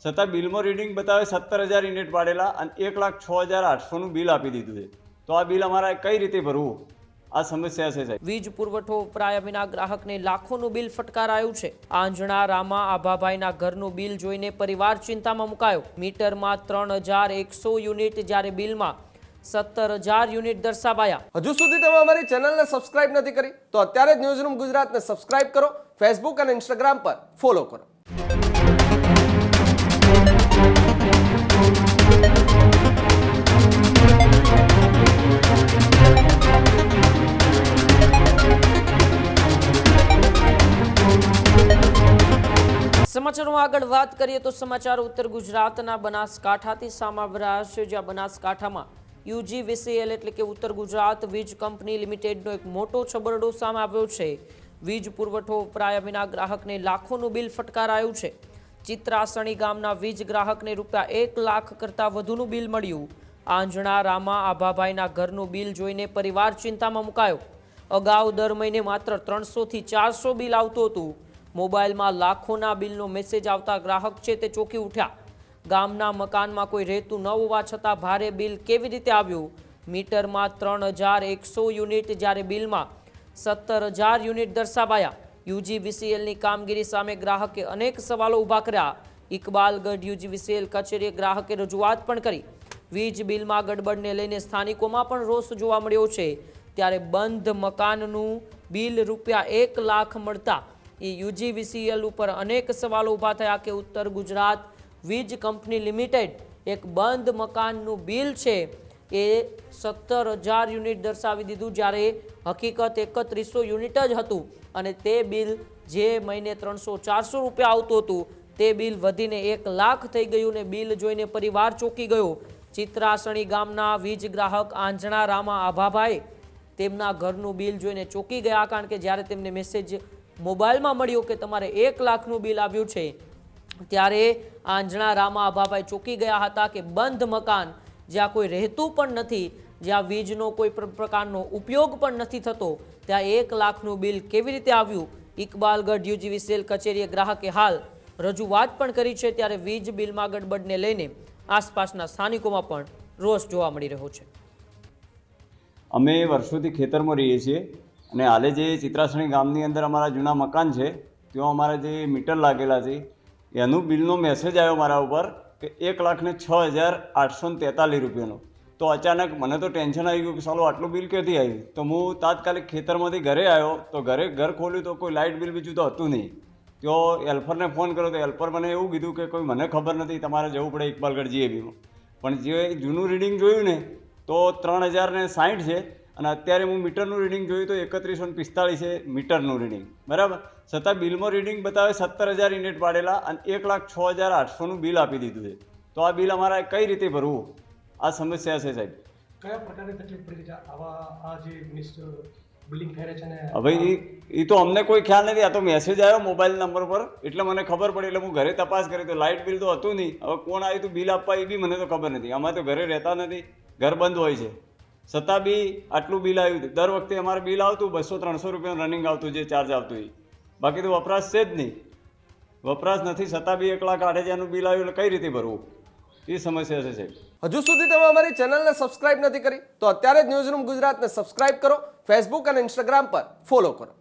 છતાં બિલમાં રીડિંગ બતાવે 17,000 યુનિટ પાડેલા અને 1,06,800નું બિલ આપી દીધું છે. તો આ બિલ અમારે કઈ રીતે ભરવું, આ સમસ્યા છે સાહેબ. વીજ પુરવઠો વપરાયા વિના ગ્રાહકને લાખોનું બિલ ફટકારાયું છે. આંજણા રામા આભાભાઈના ઘરનું બિલ જોઈને પરિવાર ચિંતામાં મુકાયો. મીટરમાં 3,100 યુનિટ જ્યારે બિલમાં 17,000 યુનિટ દર્શાવાયા. હજુ સુધી તમે અમારી ચેનલને સબસ્ક્રાઇબ નથી કરી તો અત્યારે જ ન્યૂઝરૂમ ગુજરાતને સબસ્ક્રાઇબ કરો, ફેસબુક અને ઇન્સ્ટાગ્રામ પર ફોલો કરો. સમાચારોમાં આગળ વાત કરીએ તો સમાચાર ઉત્તર ગુજરાતના બનાસકાંઠાથી સામે આવી રહ્યા છે, જ્યાં બનાસકાંઠામાં UGVCL એટલે કે ઉત્તર ગુજરાત વીજ કંપની લિમિટેડનો એક મોટો છબરડો સામે આવ્યો છે. વીજ પુરવઠો વપરાયા વિના ગ્રાહકને લાખોનું બિલ ફટકારાયું છે. ચિત્રાસણી ગામના વીજ ગ્રાહકને રૂપિયા 1 લાખ કરતાં વધુનું બિલ મળ્યું. આંજણા રામા આભાભાઈના ઘરનું બિલ જોઈને પરિવાર ચિંતામાં મુકાયો. અગાઉ દર મહિને માત્ર 300 થી 400 બિલ આવતું હતું. મોબાઈલમાં લાખોના બિલનો મેસેજ આવતા ગ્રાહક છે તે ચોંકી ઉઠ્યા. ગામના મકાનમાં કોઈ રહેતું ન હોવા છતાં ભારે બિલ કેવી રીતે આવ્યું? મીટરમાં 3,100 યુનિટ જ્યારે બિલમાં 17,000 યુનિટ દર્શાવાયા. UGVCLની કામગીરી સામે ગ્રાહકે અનેક સવાલો ઊભા કર્યા. ઇકબાલગઢ UGVCL કચેરીએ ગ્રાહકે રજૂઆત પણ કરી. વીજ બિલમાં ગડબડને લઈને સ્થાનિકોમાં પણ રોષ જોવા મળ્યો છે. ત્યારે બંધ મકાનનું બિલ રૂપિયા 1 લાખ મળતા UGVCL ઉપર અનેક સવાલો ઊભા થયા કે ઉત્તર ગુજરાત વીજ કંપની લિમિટેડ એક બંધ મકાનનું બિલ છે એ 17,000 યુનિટ દર્શાવી દીધું, જ્યારે હકીકત 3100 યુનિટ જ હતું અને તે બિલ જે મહિને 300-400 રૂપિયા આવતું હતું તે બિલ વધીને 1 લાખ થઈ ગયું ને બિલ જોઈને પરિવાર ચોંકી ગયો. ચિત્રાસણી ગામના વીજ ગ્રાહક આંજણા રામા આભાભાઈ તેમના ઘરનું બિલ જોઈને ચોંકી ગયા, કારણ કે જ્યારે તેમને મેસેજ મોબાઈલમાં મળ્યો કે તમારે 1 લાખનું બિલ આવ્યું છે ત્યારે આંજણા રામા આભાભાઈ ચોંકી ગયા હતા કે બંધ મકાન જ્યાં કોઈ રહેતું પણ નથી, જ્યાં વીજનો કોઈ પ્રકારનો ઉપયોગ પણ નથી થતો, ત્યાં 1 લાખનું બિલ કેવી રીતે આવ્યું? ઇકબાલગઢ UGVCL કચેરીએ ગ્રાહકે હાલ રજૂઆત પણ કરી છે. ત્યારે વીજ બિલમાં ગડબડને લઈને આસપાસના સ્થાનિકોમાં પણ રોષ જોવા મળી રહ્યો છે. અમે વર્ષોથી ખેતરમાં રહીએ છીએ અને હાલે જે ચિત્રાસણી ગામની અંદર અમારા જૂના મકાન છે ત્યાં અમારા જે મીટર લાગેલા છે એનું બિલનો મેસેજ આવ્યો મારા ઉપર કે 1,06,843 રૂપિયાનો. તો અચાનક મને તો ટેન્શન આવી ગયું કે સાલું આટલું બિલ ક્યાંથી આવ્યું. તો હું તાત્કાલિક ખેતરમાંથી ઘરે આવ્યો તો ઘર ખોલ્યું તો કોઈ લાઇટ બિલ બીજું તો હતું નહીં. તો હેલ્પરને ફોન કર્યો તો હેલ્પર મને એવું કીધું કે કોઈ મને ખબર નથી, તમારે જવું પડે ઇકબાલગઢ GABમાં. પણ જે જૂનું રીડિંગ જોયું ને તો 3,060 છે અને અત્યારે હું મીટરનું રીડિંગ જોયું તો 3145 છે મીટરનું રીડિંગ, બરાબર. છતાં બિલમાં રીડિંગ બતાવે 17,000 યુનિટ પાડેલા અને 1,06,800નું બિલ આપી દીધું છે. તો આ બિલ અમારે કઈ રીતે ભરવું, આ સમસ્યા છે સાહેબ. કયા પ્રકારની તકલીફ પડી છે આ જે બિલિંગ કરે છે ને? હવે એ તો અમને કોઈ ખ્યાલ નથી. આ તો મેસેજ આવ્યો મોબાઈલ નંબર પર એટલે મને ખબર પડી, એટલે હું ઘરે તપાસ કરી તો લાઇટ બિલ તો હતું નહીં. હવે કોણ આવ્યું હતું બિલ આપવા એ બી મને તો ખબર નથી. અમે તો ઘરે રહેતા નથી, ઘર બંધ હોય છે, છતાં બી આટલું બિલ આવ્યું હતું. દર વખતે અમારે બિલ આવતું 200-300 રૂપિયાનું રનિંગ આવતું, જે ચાર્જ આવતું એ. બાકી તો વપરાશ છે જ નહીં, વપરાશ નથી, છતાં બી 1,08,000નું બિલ આવ્યું એટલે કઈ રીતે ભરવું, એ સમસ્યા છે સાહેબ. હજુ સુધી તમે અમારી ચેનલને સબસ્ક્રાઇબ નથી કરી તો અત્યારે જ ન્યૂઝરૂમ ગુજરાતને સબસ્ક્રાઇબ કરો, ફેસબુક અને ઇન્સ્ટાગ્રામ પર ફોલો કરો.